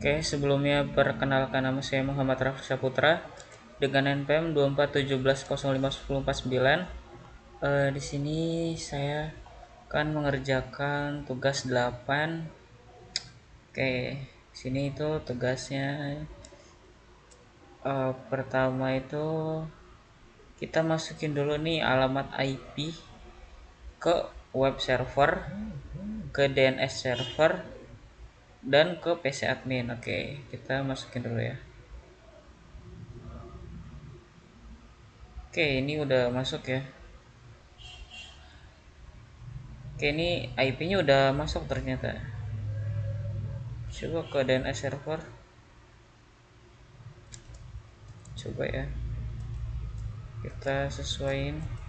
Oke, sebelumnya perkenalkan, nama saya Muhammad Raffi Saputra dengan NPM 2417051049. Di sini saya akan mengerjakan tugas 8. Oke, sini itu tugasnya pertama itu kita masukin dulu nih alamat IP ke web server, ke DNS server, dan ke PC admin. Oke, kita masukin dulu ya. Oke, ini udah masuk ya. Oke, ini IP-nya udah masuk ternyata. Coba ke DNS server. Coba ya. Kita sesuaiin.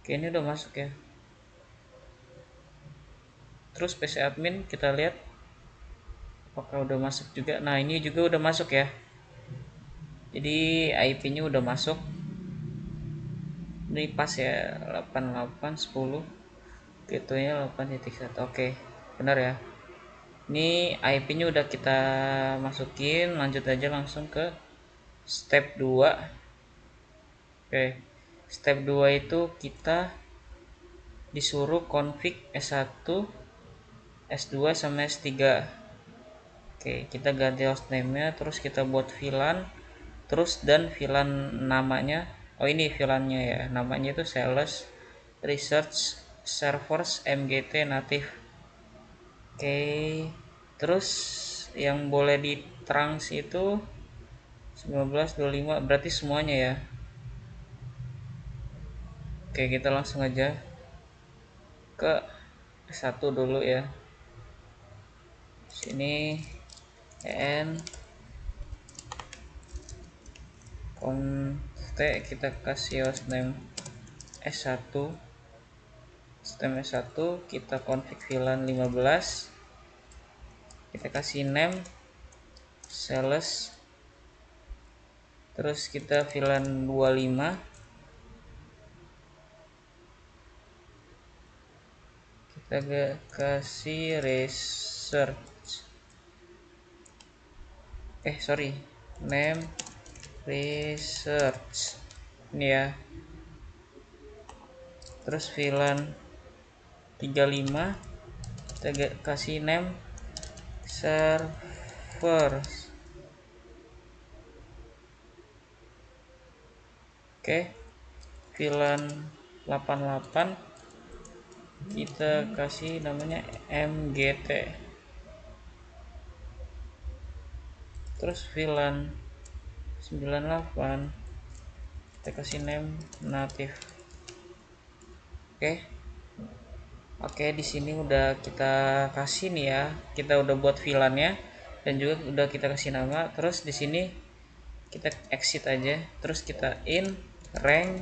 Oke, ini udah masuk ya. Terus PC admin kita lihat apakah udah masuk juga. Nah, ini juga udah masuk ya. Jadi IP-nya udah masuk. Ini pas ya, 8810. Gateway-nya 8.1. Oke, benar ya. Ini IP-nya udah kita masukin, lanjut aja langsung ke step 2. Oke. Step 2 itu kita disuruh config S1, S2 sama S3. Oke, kita ganti hostname-nya, terus kita buat VLAN, terus dan VLAN namanya. Oh, ini VLAN-nya ya. Namanya itu Sales Research Servers MGT Native. Oke. Terus yang boleh di trans itu 1925, berarti semuanya ya. Oke, kita langsung aja ke satu dulu ya. Sini en const kita kasih hostname S1, sistem S1, kita config VLAN 15, kita kasih name sales, terus kita VLAN 25, kita kasih research, name research ini ya. Terus VLAN 35 kita kasih name servers. Oke, VLAN 88 kita kasih namanya MGT. Terus VLAN 98 kita kasih name native. Oke, di sini udah kita kasih nih ya. Kita udah buat VLAN-nya dan juga udah kita kasih nama. Terus di sini kita exit aja. Terus kita in rank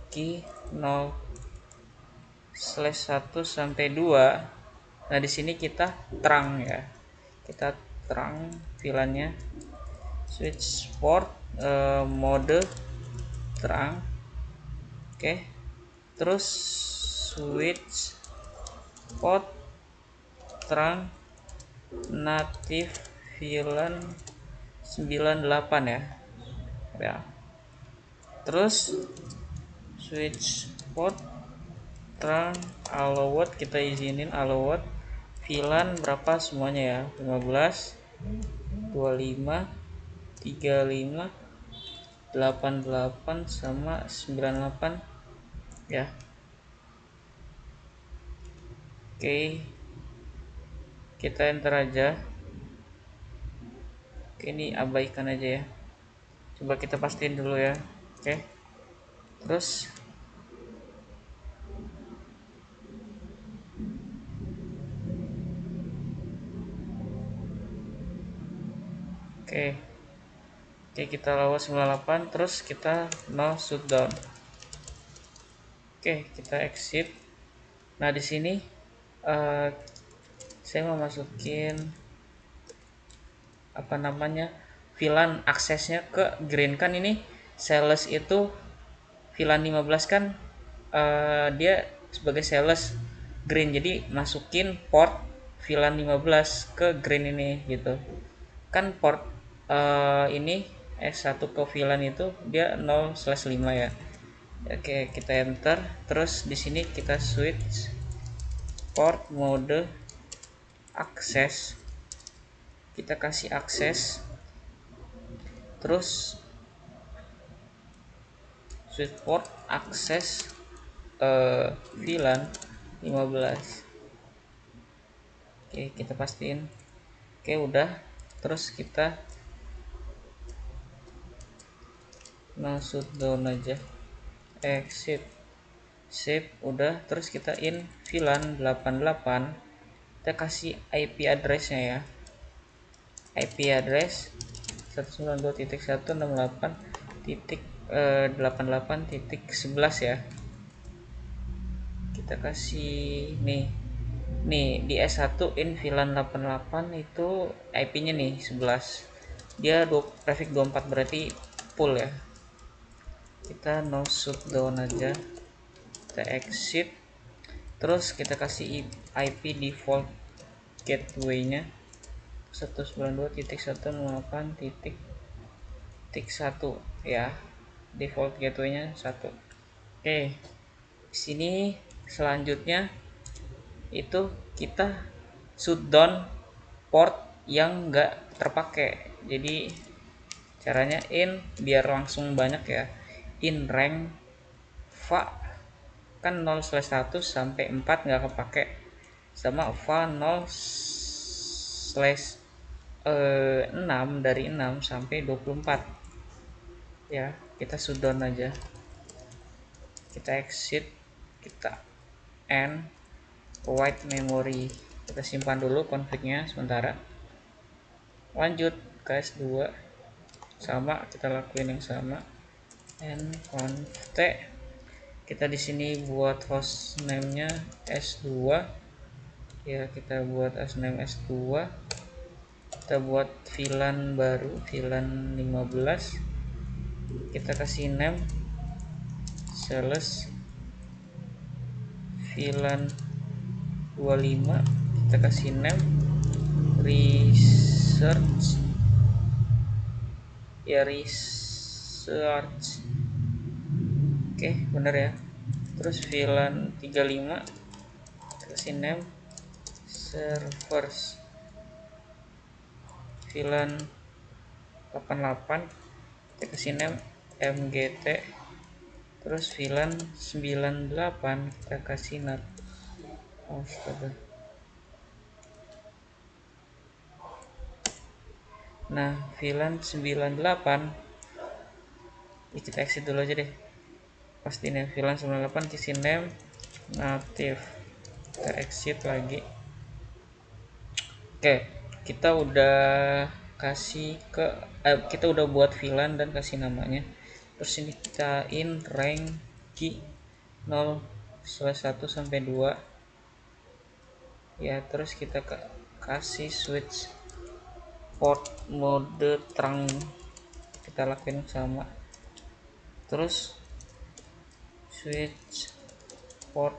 key 0/1 sampai 2. Nah, di sini kita terang ya. Kita terang VLAN-nya. Switch port mode terang. Oke. Terus switch port terang native VLAN 98 ya. Terus switch port terang allowed, kita izinin allowed VLAN berapa semuanya ya, 15, 25, 35, 88 sama 98 ya. Oke, kita enter aja. Oke, ini abaikan aja ya. Coba kita pastiin dulu ya. Oke. Terus Oke, kita lawas 98, terus kita no shutdown. Oke, kita exit. Nah, di sini saya mau masukin VLAN aksesnya ke green. Kan ini sales itu VLAN 15 kan dia sebagai sales green, jadi masukin port VLAN 15 ke green ini gitu kan. Port ini S1 ke VLAN itu dia 0/5 ya. Oke, kita enter. Terus di sini kita switch port mode akses, kita kasih akses, terus switch port akses VLAN 15. Oke, kita pastiin. Oke, udah. Terus kita masuk down aja, exit, save, udah. Terus kita in VLAN 88, kita kasih IP address-nya ya. IP address 192.168.88.11 ya. Kita kasih nih di S1 in VLAN 88 itu IP-nya nih 11. Dia prefix 24 berarti full ya. Kita no shutdown aja. Kita exit. Terus kita kasih IP default gateway-nya 192.168.1 ya. Default gateway-nya 1. Oke. Sini selanjutnya itu kita shutdown port yang enggak terpakai. Jadi caranya biar langsung banyak ya, in rank va kan 0/1 sampai 4 nggak kepake, sama va 0/6 dari 6 sampai 24 ya. Kita shutdown aja, kita exit, kita end write memory, kita simpan dulu config-nya sementara. Lanjut ke S2, sama kita lakuin yang sama, nconf, kita di sini buat hostname-nya S2 ya. Kita buat hostname S2, kita buat VLAN baru, VLAN 15, kita kasih name sales VLAN 25, kita kasih name research ya, research. Oke, bener ya. Terus VLAN 35, kasih name servers. VLAN 88, kita kasih name mgt. Terus VLAN 98, kita kasih NAT. Astaga. Nah, VLAN 98 ya, kita exit dulu aja deh. Pastiin ya, VLAN 98 kasih name native. Kita exit lagi. Oke, kita udah kasih kita udah buat VLAN dan kasih namanya. Terus ini kita in rank key 0/1 sampai 2 ya. Terus kita kasih switch port mode terang, kita lakuin sama. Terus switch port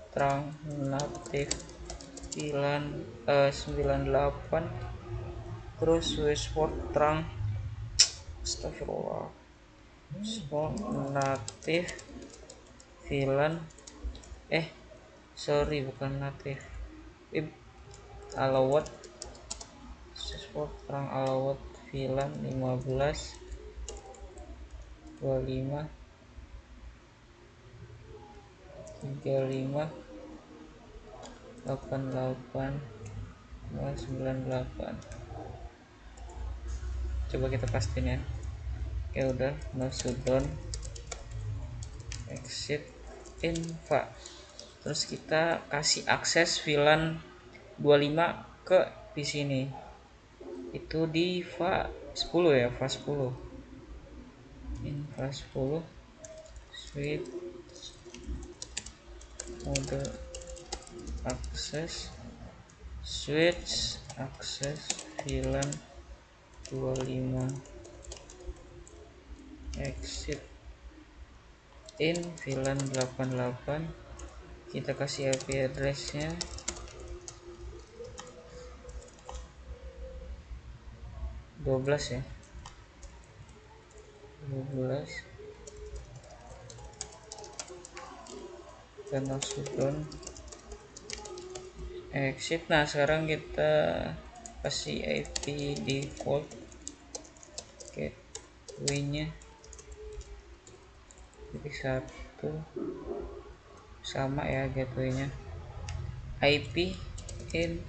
terang native VLAN 98, terus switch port terang, astagfirullah, port native VLAN sorry bukan native, allowed, switch port terang allowed VLAN 15 25 35 88 98. Coba kita pastiin ya. Oke, udah. No shutdown, exit, inva. Terus kita kasih akses VLAN 25 ke di sini. Itu di va 10 ya, va 10. Inva 10 switch mode akses, switch akses VLAN 25, exit, in VLAN 88, kita kasih IP addressnya 12 ya, 12, dan shutdown exit. Nah sekarang kita kasih IP default gateway nya titik 1 sama ya, gateway nya IP in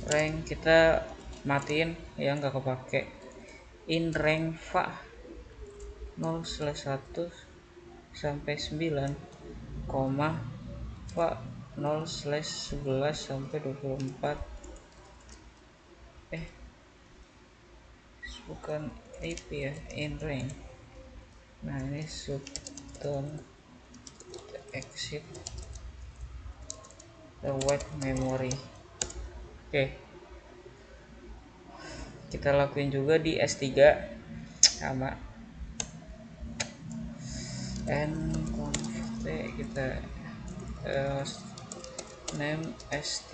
rank kita matiin ya, nggak kepake. In rank va 0/1 sampai 9, va 0/11 sampai 24. Bukan IP ya, in rank. Nah ini shutdown exit the wide memory. Kita lakuin juga di S3 sama, nconfig kita name S3,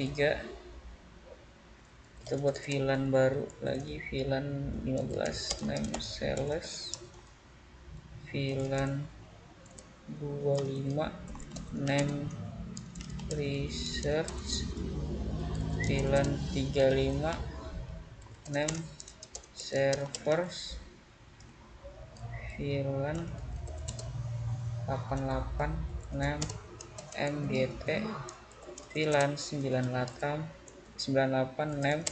kita buat VLAN baru lagi, VLAN 15, name sales VLAN 25, name research VLAN 35, name servers VLAN 88, name mgt VLAN 98, name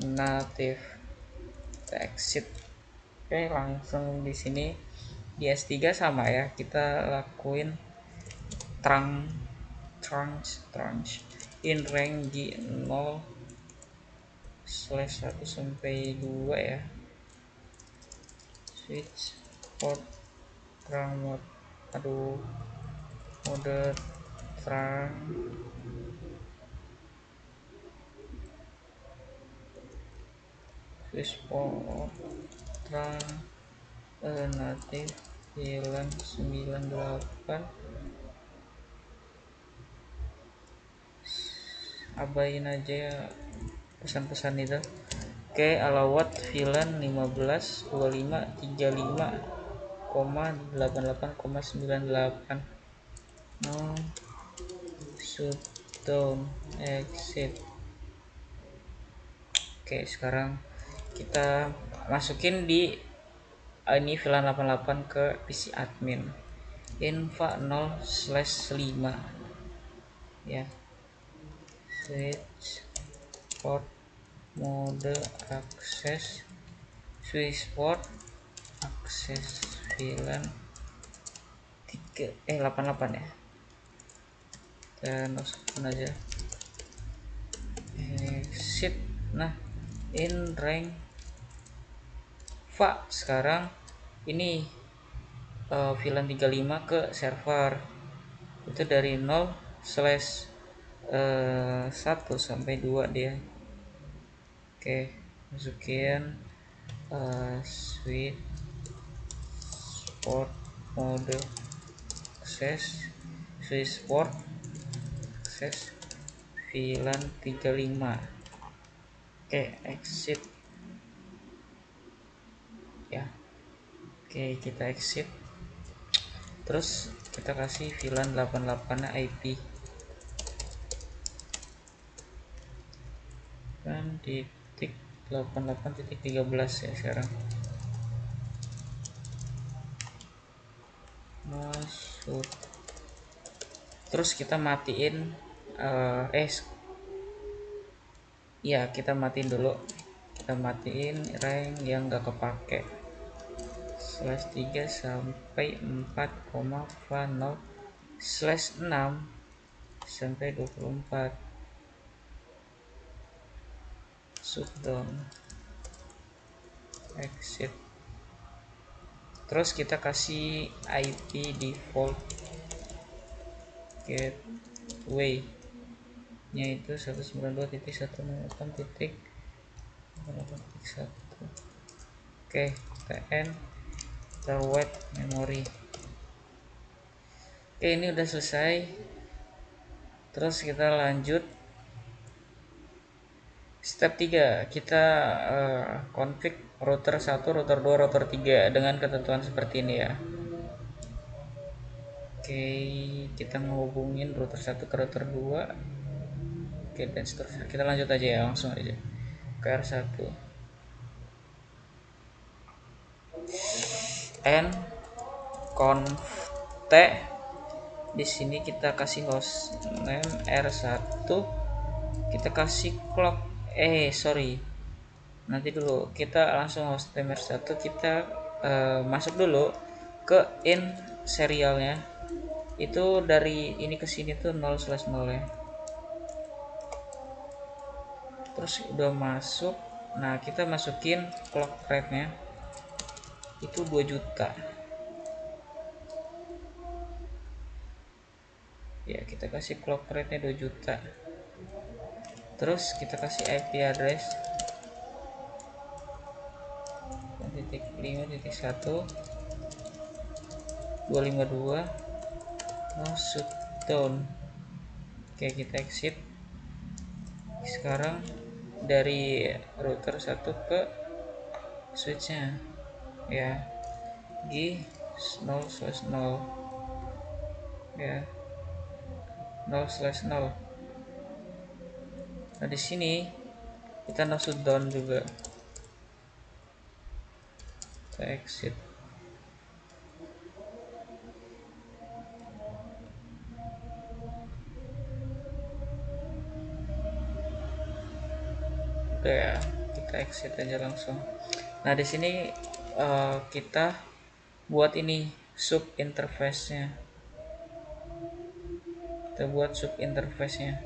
native. Kita exit. Langsung di sini di S3 sama ya, kita lakuin trunch in rank di 0/1 sampai 2 ya, switch port trunk mode trunk switch port trunk native VLAN 98, abain aja ya pesan-pesan itu. Alawat VLAN 15, 25, 35,88,98. Shutdown exit. Sekarang kita masukin di ini VLAN 88 ke PC admin, infa 0/5 ya, switch port mode akses, switch port akses VLAN 88 ya, dan masukin aja exit. Nah in rank va sekarang ini VLAN 35 ke server itu dari 0/1 sampai 2 dia. Masukin switch port mode akses, switch port akses VLAN 35. Exit ya. Kita exit, terus kita kasih VLAN 88 IP kan titik 88.13 ya sekarang. Masuk, terus kita matiin kita matiin dulu, kita matiin rank yang gak kepake /3 sampai 4,0/6 sampai 24. Shutdown exit, terus kita kasih IP default gateway nya itu 192.168.1. TN the wide memory. Oke, ini udah selesai. Terus kita lanjut step 3, kita config router 1, router 2, router 3 dengan ketentuan seperti ini ya. Oke, kita ngehubungin router 1 ke router 2. Oke, dan seterusnya. Kita lanjut aja ya, langsung aja ke R1. N conf t, di sini kita kasih host name R1, kita kasih clock sorry, nanti dulu kita langsung host name R1, kita masuk dulu ke in serialnya, itu dari ini ke sini tuh 0/0 ya. Terus udah masuk, nah kita masukin clock rate nya itu 2 juta ya, kita kasih clock rate nya 2 juta. Terus kita kasih IP address 5.5.1 252 shutdown. Oke, kita exit. Sekarang dari router 1 ke switchnya ya, G 0/0 ya, 0/0. Nah di sini kita no shutdown juga, kita exit. Udah ya, kita exit aja langsung. Nah di sini kita buat ini sub interface nya, kita buat sub interface nya.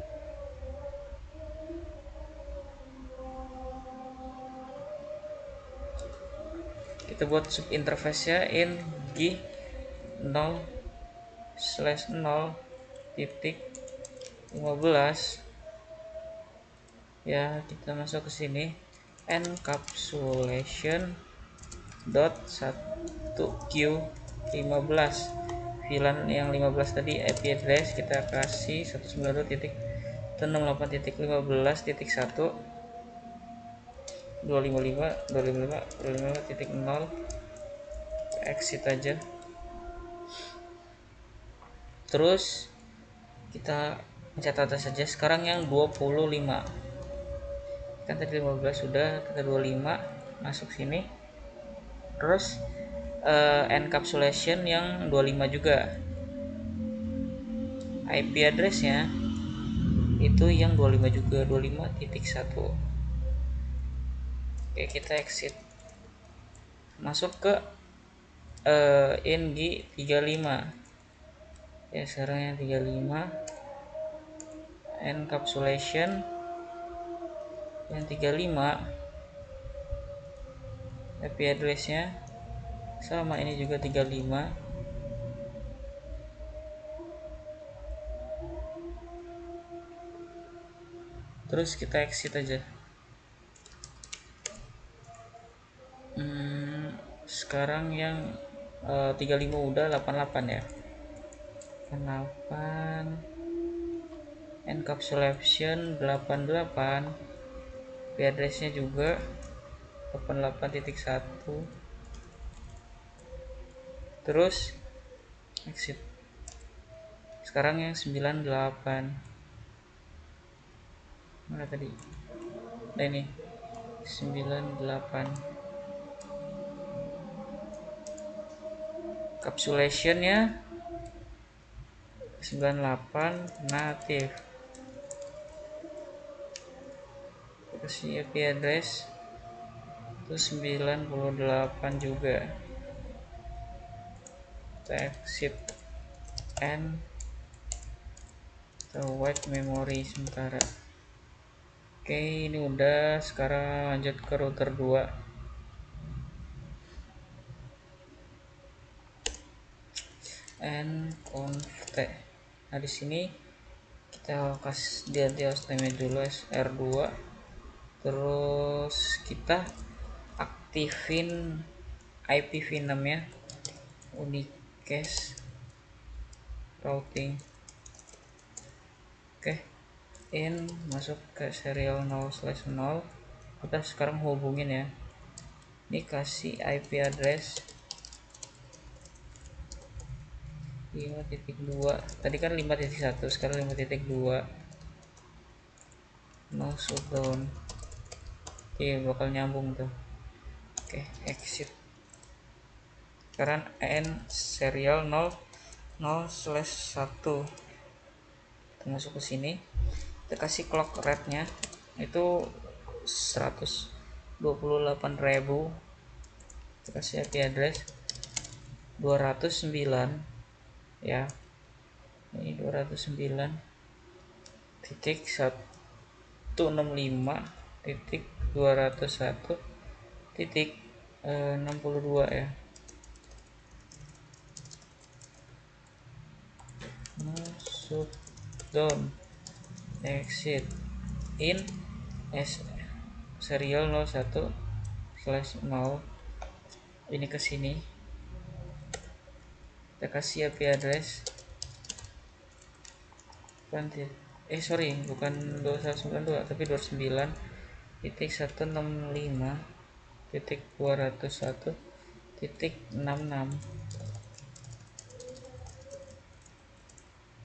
Kita buat sub interface nya in G 0/0.15 ya. Kita masuk ke sini encapsulation dot 1q 15, VLAN yang 15 tadi, IP address kita kasih 192.168.15.1 255.255.255.0. Exit aja. Terus kita pencet atas saja. Sekarang yang 25, kan tadi 15 sudah, kita 25 masuk sini. Terus encapsulation yang 25 juga, IP addressnya itu yang 25 juga, 25.1. Oke, kita exit, masuk ke NG 35 ya. Sekarang yang 35 encapsulation yang 35, IP addressnya sama, ini juga 35. Terus kita exit aja. Sekarang yang 35 udah, 88 ya, 88 encapsulation 88, IP addressnya juga 88.1. terus exit. Sekarang yang 98, mana tadi, nah ini 98 encapsulationnya 98 native. Kasih IP address itu 98 juga. Kita exit and write memory sementara. Oke, ini udah. Sekarang lanjut ke router 2. And conf t. Nah di sini kita kasih di hostname dulu R2. Terus kita aktifin IPv6 ya, unicast routing. Oke, in masuk ke serial 0/0. Kita sekarang hubungin ya, ini kasih IP address 5.2. tadi kan 5.1, sekarang 5.2. no shutdown. Oke, bakal nyambung tuh. Oke, exit. Sekarang n serial 0/1. Kita masuk ke sini, kita kasih clock rate-nya itu 128.000. kita kasih IP address 209 ya, ini 209.165.201.62 ya. Masuk down, exit, in serial 01/0. ini ke sini, kita kasih IP address bukan 2192 tapi 29.165.201.66.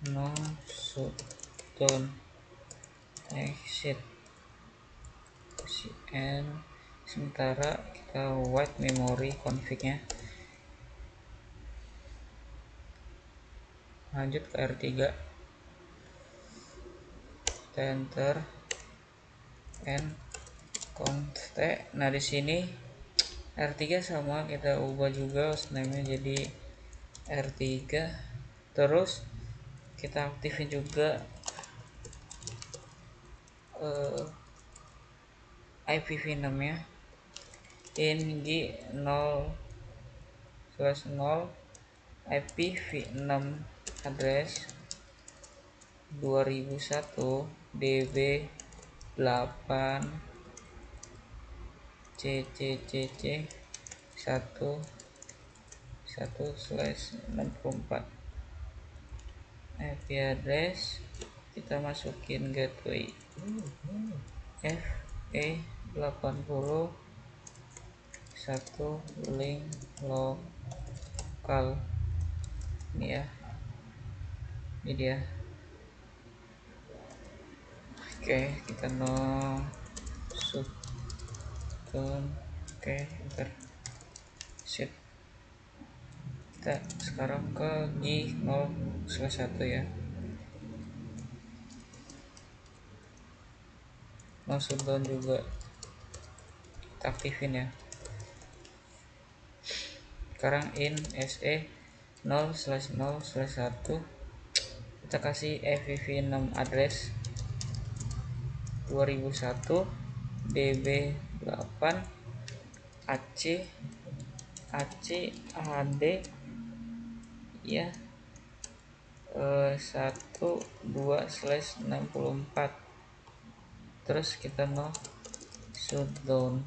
no shutdown, exit, cn. Sementara kita white memory config nya, lanjut ke R3, kita enter n const. Nah di sini R3 sama kita ubah juga hostname-nya jadi R3. Terus kita aktifin juga IPv6 nya, ing 0/0 IPv6 address 2001 db 8 cccc 1/1/64. IP address kita masukin gateway FE80 1 link lokal. Ini ya, ini dia. Oke, kita no shutdown. Oke, enter, set. Kita sekarang ke G 0/1 ya, no shutdown juga kita aktifin ya. Sekarang in se 0/0/1 kita kasih IPv6 address 2001 db 8 ac ad ya 12/64. terus kita no shutdown,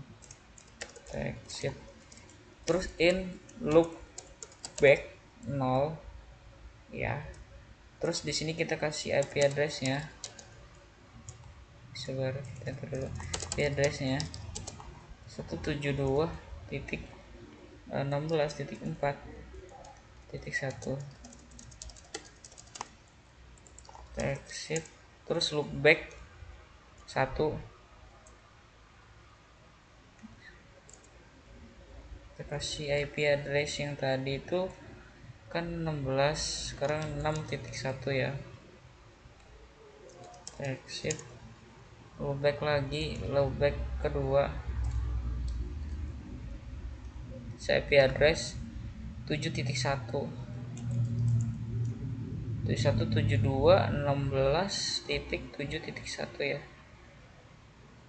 exit, terus in loop back 0 ya. Terus di sini kita kasih IP address-nya, sebentar kita enter dulu. IP address-nya 172.16.4.1. exit, terus loop back 1. kita kasih IP address yang tadi itu kan 16, sekarang 6.1 ya. Exit, loop back lagi, loop back kedua, IP address 7.1 7172.16.7.1 ya.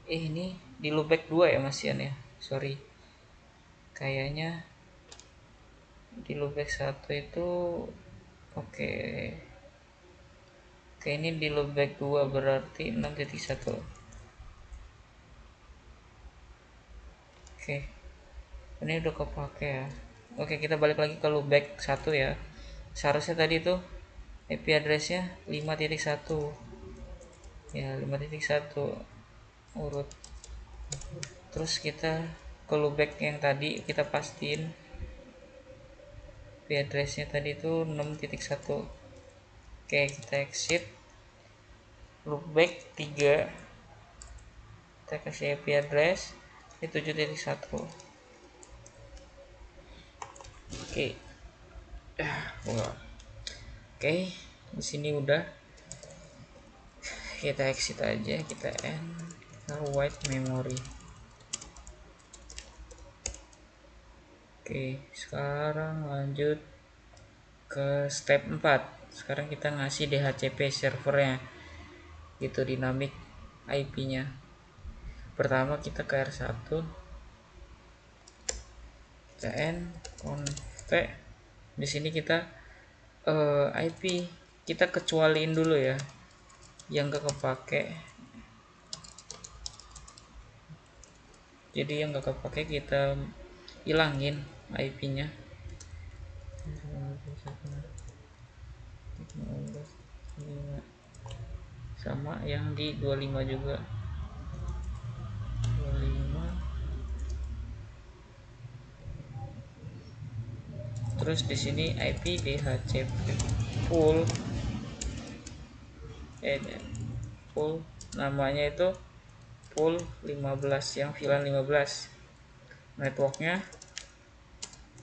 Ini di loopback 2 ya Mas Ian ya, sorry, kayaknya di loopback 1 itu oke. Ini di loopback 2 berarti 6.1. Oke, ini udah kepake ya. Oke, kita balik lagi ke loopback 1 ya. Seharusnya tadi tuh IP addressnya 5.1 ya, 5.1 urut. Terus kita ke loopback yang tadi, kita pastiin IP addressnya tadi itu 6.1. Oke, kita exit loopback 3, kita kasih IP address di 7.1. Oke. Oke, di sini udah, kita exit aja, kita end, kita white memory. Oke, sekarang lanjut ke step 4. Sekarang kita ngasih DHCP servernya, itu dynamic IP-nya. Pertama kita ke R1, kita end config. Di sini kita IP kita kecualiin dulu ya, yang gak kepake. Jadi yang gak kepake kita hilangin IP-nya. Sama yang di 25 juga. 25. Terus di sini IP DHCP full full namanya itu full 15, yang VLAN 15. Networknya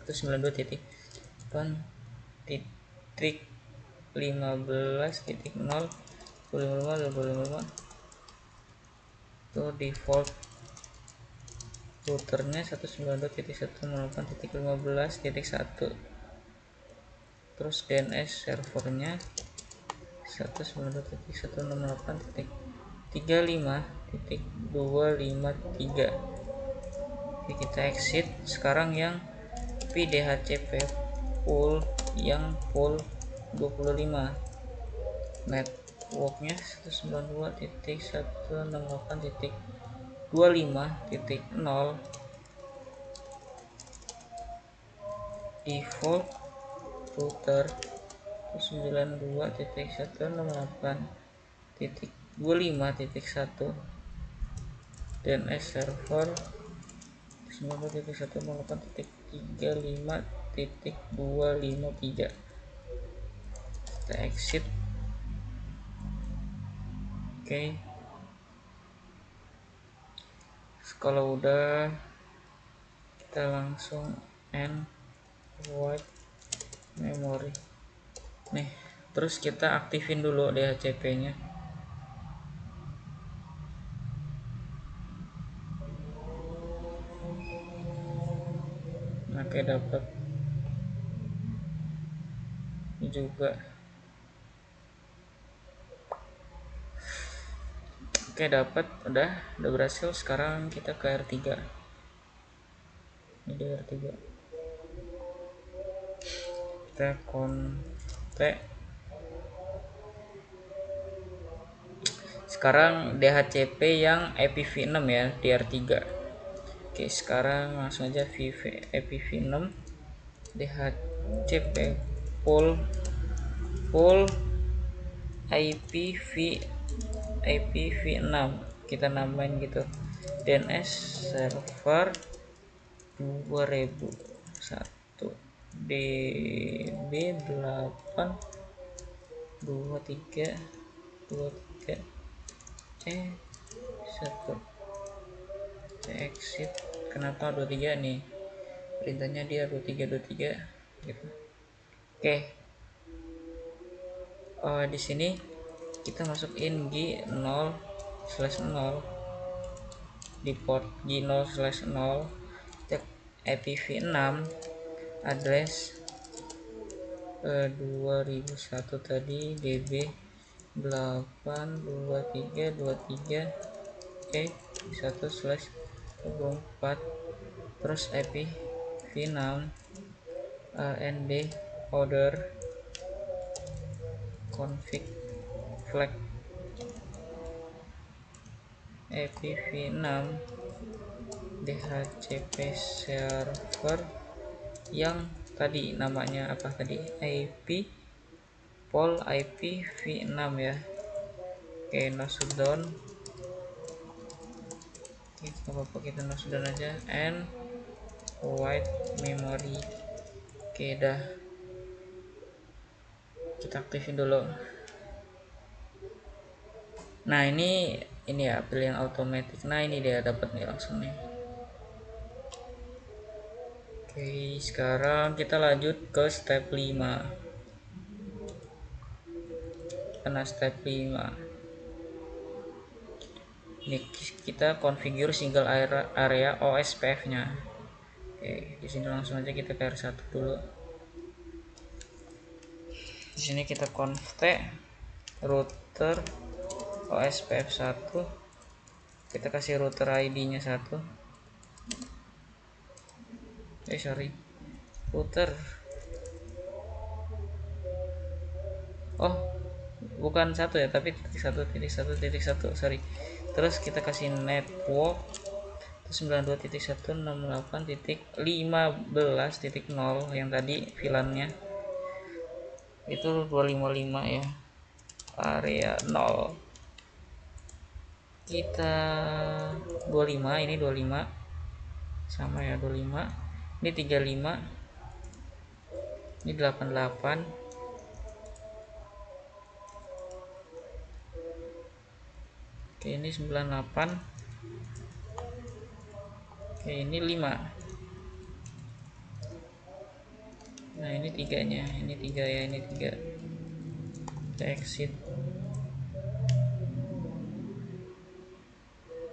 itu 92.1.15.0 25 itu default routernya 192.168.15.1. terus DNS servernya 192.168.35.253. Oke, kita exit. Sekarang yang DHCP full, yang full 25, networknya 192.168.25.0, default router 92.168.25.1, DNS server 92.168.35.253. kita exit. Oke, kalau udah kita langsung end white memory nih. Terus kita aktifin dulu DHCP nya. Oke, dapat juga. Oke, dapat, udah berhasil. Sekarang kita ke R3. Ini R3. Kita kontak. Sekarang DHCP yang IPv6 ya, di R3. Oke, sekarang langsung aja IPv6 DHCP full IPv6, kita namain gitu, DNS server 2001 DB8 23 1. exit. Kenapa 23 nih, perintahnya dia 23 gitu. Oke, di sini kita masukin G0/0 di port G0/0, cek IPv6 address 2001 tadi DB 82323.1/24, terus IPv6 RND order config flag IPv6 DHCP server yang tadi namanya apa tadi, IP default IP v6 ya. Oke, no shutdown. Kita no shutdown aja, and white memory. Oke, dah, kita aktifin dulu. Nah, ini ya, pilih yang automatic. Nah, ini dia dapat nih langsung nih. Oke, sekarang kita lanjut ke step 5. Karena step 5 ini kita configure single area OSPF nya. Oke, di sini langsung aja kita ke R1 dulu. Di sini kita conft router OSPF 1, kita kasih router ID nya 1. Router, oh bukan 1 ya, tapi titik 1.1.1, sorry. Terus kita kasih network 92.168.15.0 yang tadi VLAN-nya itu 255 ya, area 0 kita 25, ini 25 sama ya, 25 ini 35, ini 88, oke ini 98, oke ini 5. Nah ini 3-nya, ini 3 ya, ini 3. Kita exit.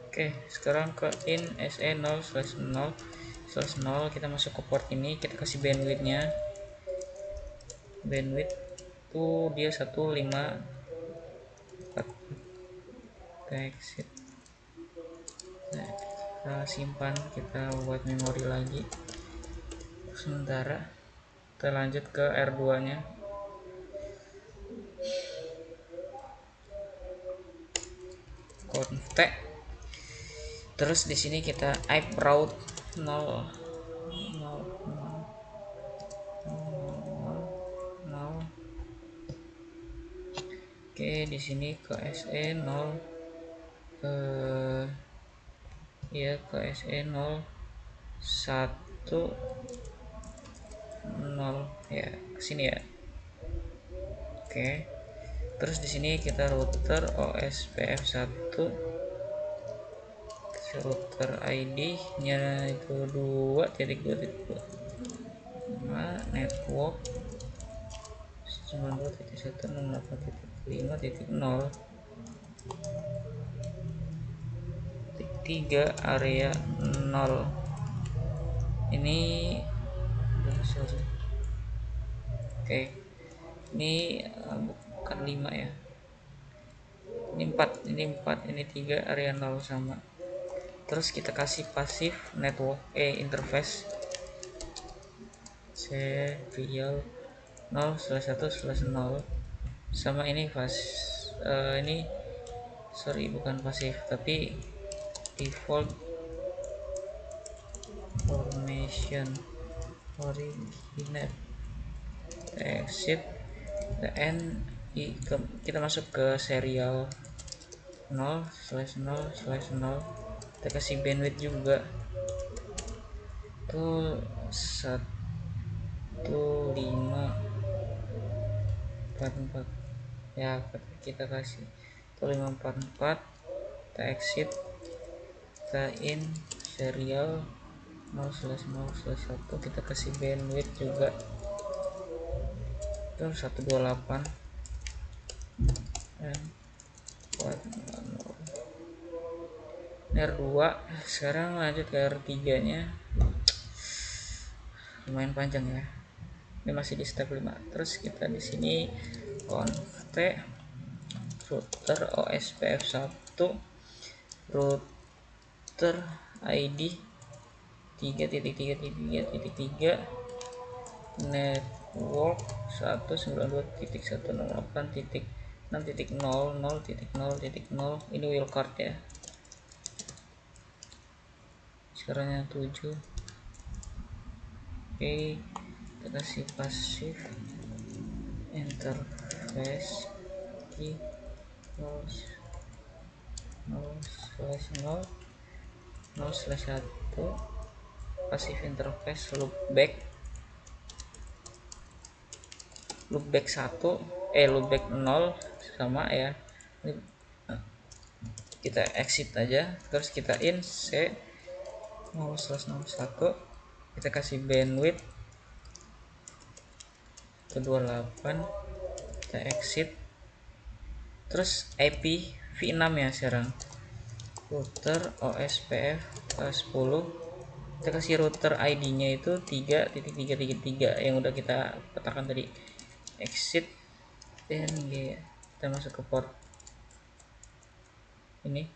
Oke, sekarang ke in SE0/0/0, kita masuk ke port ini, kita kasih bandwidth-nya. Bandwidth tuh dia 154. Kita exit. Nah, kita simpan, kita buat memori lagi sementara. Kita lanjut ke R2 nya. Conft. Terus di sini kita IP route 0 0. Oke, di sini ke SE 0 ke SE 0 1 0 ya, ke sini ya. Oke. Terus di sini kita router OSPF 1, router ID-nya itu 2.2.2. Nah, network 92.168.5.0 3 area 0. Ini oke, ini bukan 5 ya, ini 4, ini 3 area 0 sama. Terus kita kasih pasif network interface serial 0/1/0 sama ini ini sorry bukan pasif tapi default formation originate. Exit the end, kita masuk ke serial 0/0/0. Kita kasih bandwidth juga tuh 1544 ya, kita kasih 1544. Kita exit, kita in serial 0/0/1, kita kasih bandwidth juga itu 128 dan R2. Sekarang lanjut ke R3 nya, lumayan panjang ya, ini masih di step 5. Terus kita di sini conft router OSPF 1, router ID 3.3.3.3, network 192.168.6.0.0.0. ini wildcard ya. Sekarang yang 7. Oke, kita kasih pasif enter slash key 0 slash 0 slash 1 passive interface loopback 1 loopback 0 sama ya. Ini kita exit aja, terus kita in c 0/01, kita kasih bandwidth ke 28, kita exit, terus IP v6 ya sekarang, router OSPF 10, kita kasih router ID nya itu 3.333 yang udah kita petakan tadi. Exit dan kita masuk ke port ini,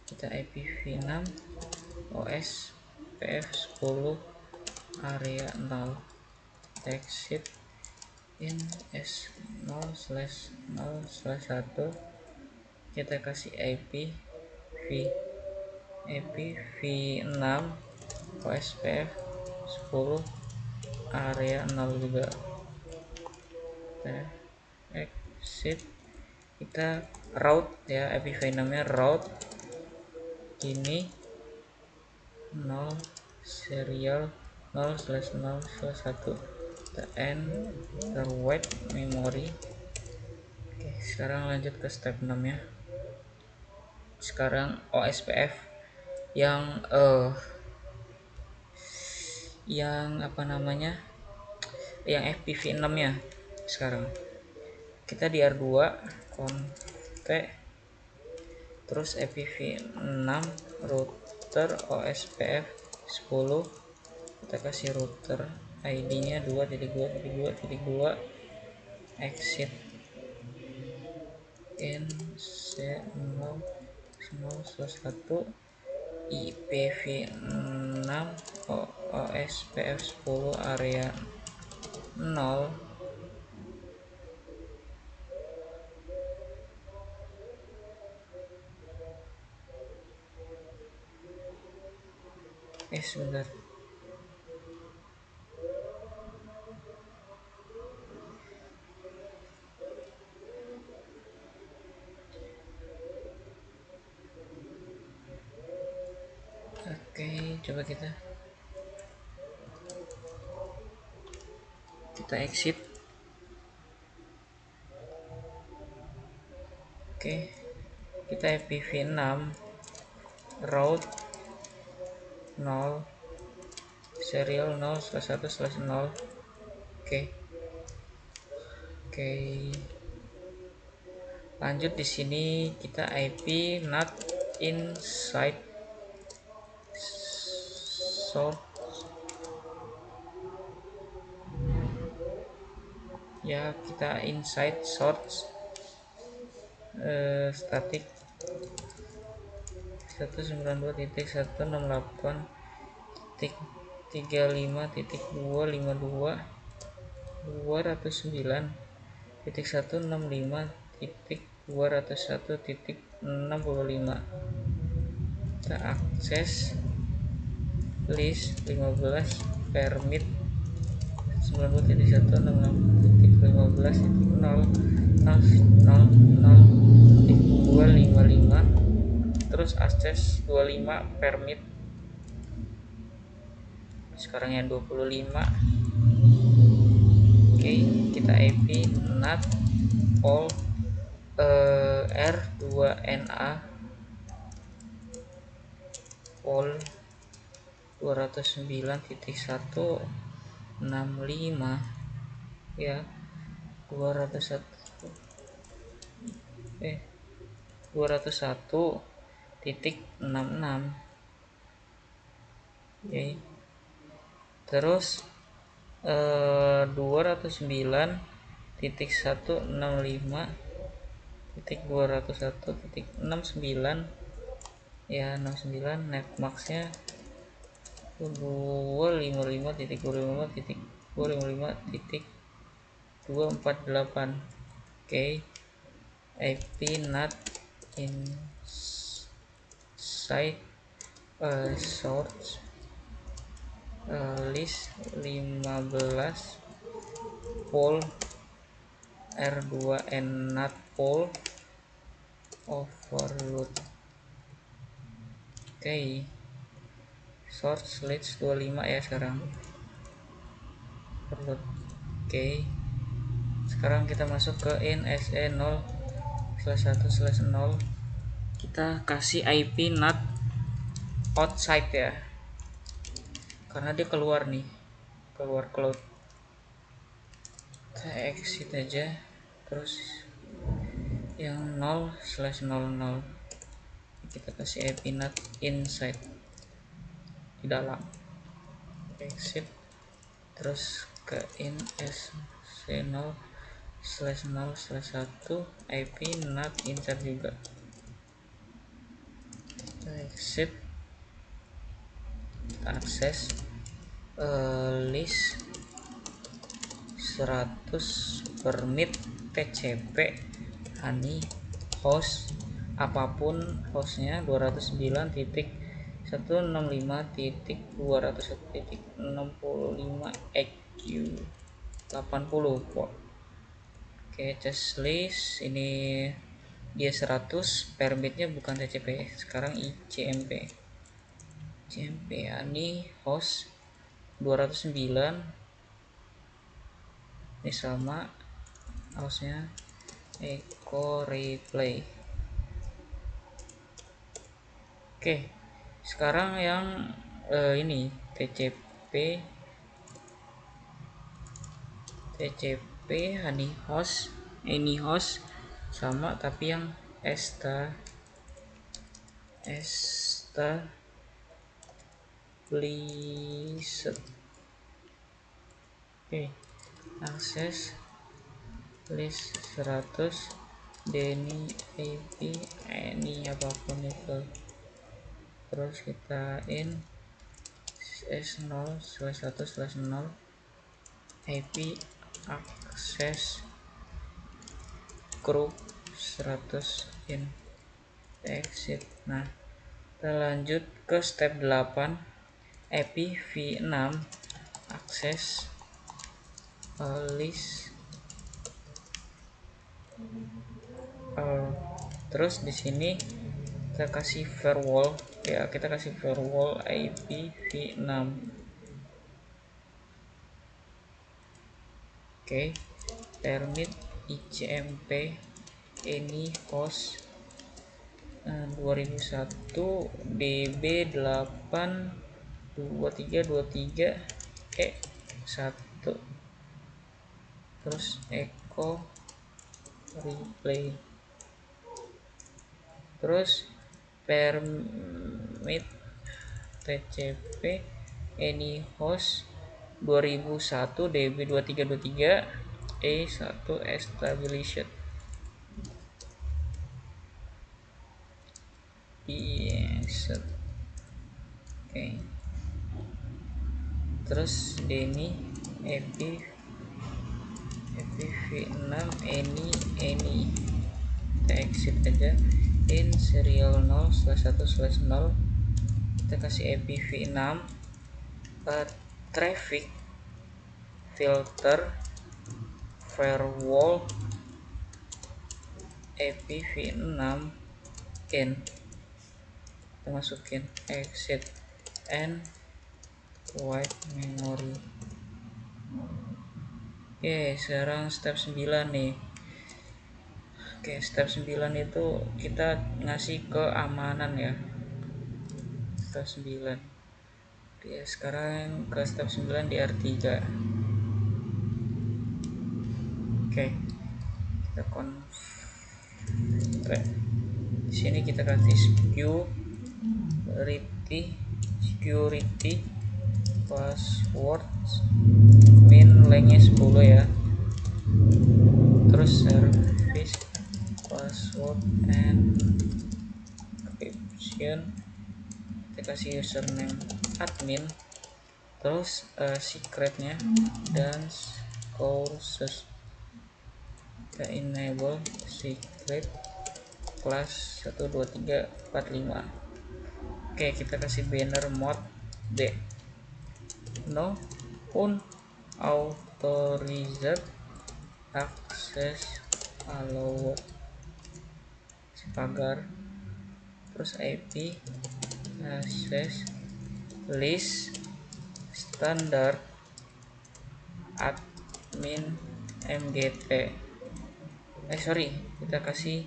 kita IPv6 OS PF10 area 0, exit in S0/0/1, kita kasih IP v6 OSPF 10 area 0 juga. Kita exit, kita route ya, IPv6 nya route ini 0 serial 0/0/1, kita end wait memory. Oke, sekarang lanjut ke step 6 ya. Sekarang OSPF yang apa namanya, yang FPv6 nya. Sekarang kita di R2 config, terus IPv6 router OSPF 10, kita kasih router ID nya 2.2.2.2, exit in C0/0/1 IPv6 OSPF 10 area 0. Sebentar. Oke, coba kita exit. Oke, kita IPv6 route 0 serial 0/1/0. Oke. Lanjut di sini kita IP not inside source ya, kita inside source static 192.168.255.201.201.65. kita akses list 15 permit 92.168.15.0.0.0.255, terus akses 25 permit. Sekarang yang 25. Oke, kita IP NAT all R2NA all 209.165 ya, 201.66. Oke. Terus 209.165.201.69 ya, 69 netmasknya 255.255.255.248. Oke, IP not inside source list 15 pool R2 and not poll overload. Oke, source list 25 ya sekarang. Overload. Oke, sekarang kita masuk ke in se0/1/0. Kita kasih IP not outside ya, karena dia keluar nih, keluar cloud. Kita exit aja, terus yang 0/00 kita kasih IP not inside, di dalam. Exit, terus ke in se0/0/1 IP not inside juga. Kita exit, kita akses list 100 permit TCP honey host apapun hostnya 209.165.201.65 EQ 80 port. Oke, test list ini dia 100, permitnya bukan TCP, sekarang ICMP. ICMP honey host 209, ini sama hostnya echo replay. Oke, sekarang yang ini TCP honey host, any host sama, tapi yang established. Oke, akses list 100 Denny IP any apapun itu, terus kita in s0/1/0 IP akses group 100 in exit. Nah, kita lanjut ke step 8 IPv6 akses list. Terus di sini kita kasih firewall ya, kita kasih firewall IPv6. Oke, permit ICMP any host 2001 DB82323E1, terus echo replay, terus permit TCP any host 2001 DB2323E1 established. Yes. Oke. Terus Denny IPv6 any kita exit aja, in serial 0/1/0 kita kasih IPv6 traffic filter firewall IPv6 in, kita masukin exit and white memory. Oke, sekarang step 9 nih. Oke, step 9 itu kita ngasih keamanan ya. Step 9. Oke, sekarang ke step 9 di R3. Oke. Kita config. Di sini kita kasih security password min lengthnya 10 ya, terus service password and encryption kita kasih username admin, terus secretnya dan courses kita enable secret class 12345. Oke, kita kasih banner mode D, no unauthorized akses allow pagar, terus IP akses list standar admin mgt. Sorry, kita kasih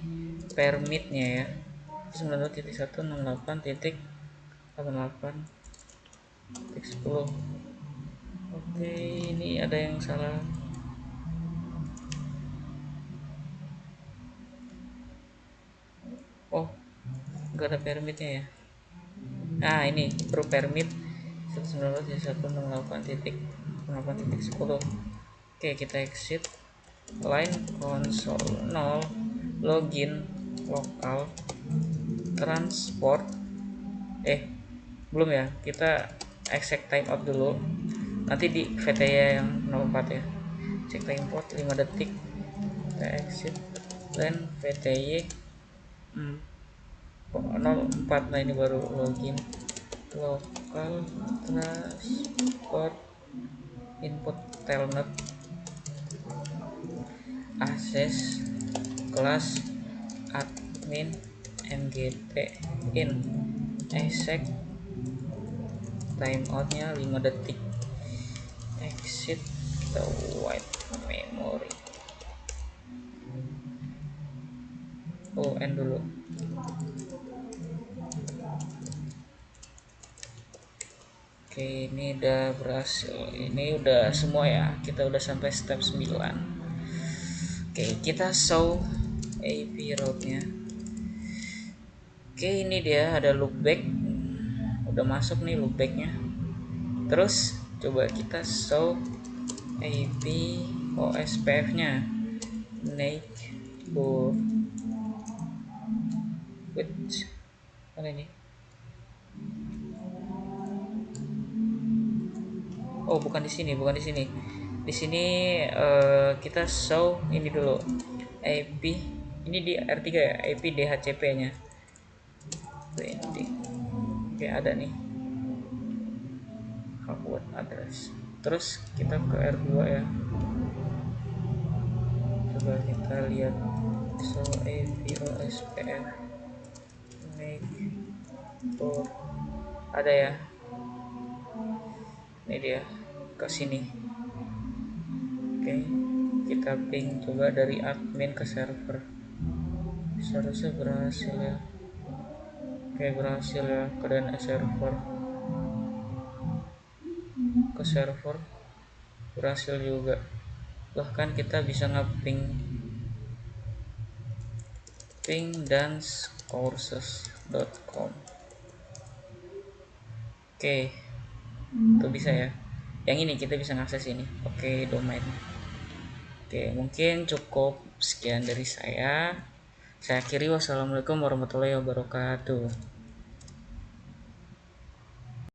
permitnya ya, 92.168.88.10. Oke, ini ada yang salah. Oh, nggak ada permitnya ya. Nah, ini perlu permit 192.168.8.10. Oke, kita exit. Line console 0 login lokal transport. Belum ya, kita exec timeout dulu, nanti di VTY yang 04 ya. Cek timeout 5 detik, kita exit dan VTY 04. Nah, ini baru login lokal transport input telnet akses kelas admin mgt in exec timeoutnya 5 detik, exit the white memory. End dulu. Oke, ini udah berhasil. Ini udah semua ya. Kita udah sampai step 9. Oke, kita show AP route-nya. Oke, ini dia ada loopback. Udah masuk nih loopback-nya. Terus coba kita show AP OSPF-nya. Neighbor with mana ini? Oh, bukan di sini, bukan di sini. Di sini kita show ini dulu. IP ini di R3 ya, IP DHCP-nya. Oke, ada nih. Forward address. Terus kita ke R2 ya. Coba kita lihat show IP OSPF. Make for ada ya. Ini dia ke sini. Oke, kita ping coba dari admin ke server. Seharusnya berhasil ya. Oke, berhasil ya ke DNS server. Ke server berhasil juga. Bahkan kita bisa ngeping dancecourses.com. Oke, itu bisa ya. Yang ini kita bisa ngakses ini. Oke, domain. Oke, mungkin cukup sekian dari saya. Saya akhiri, wassalamualaikum warahmatullahi wabarakatuh.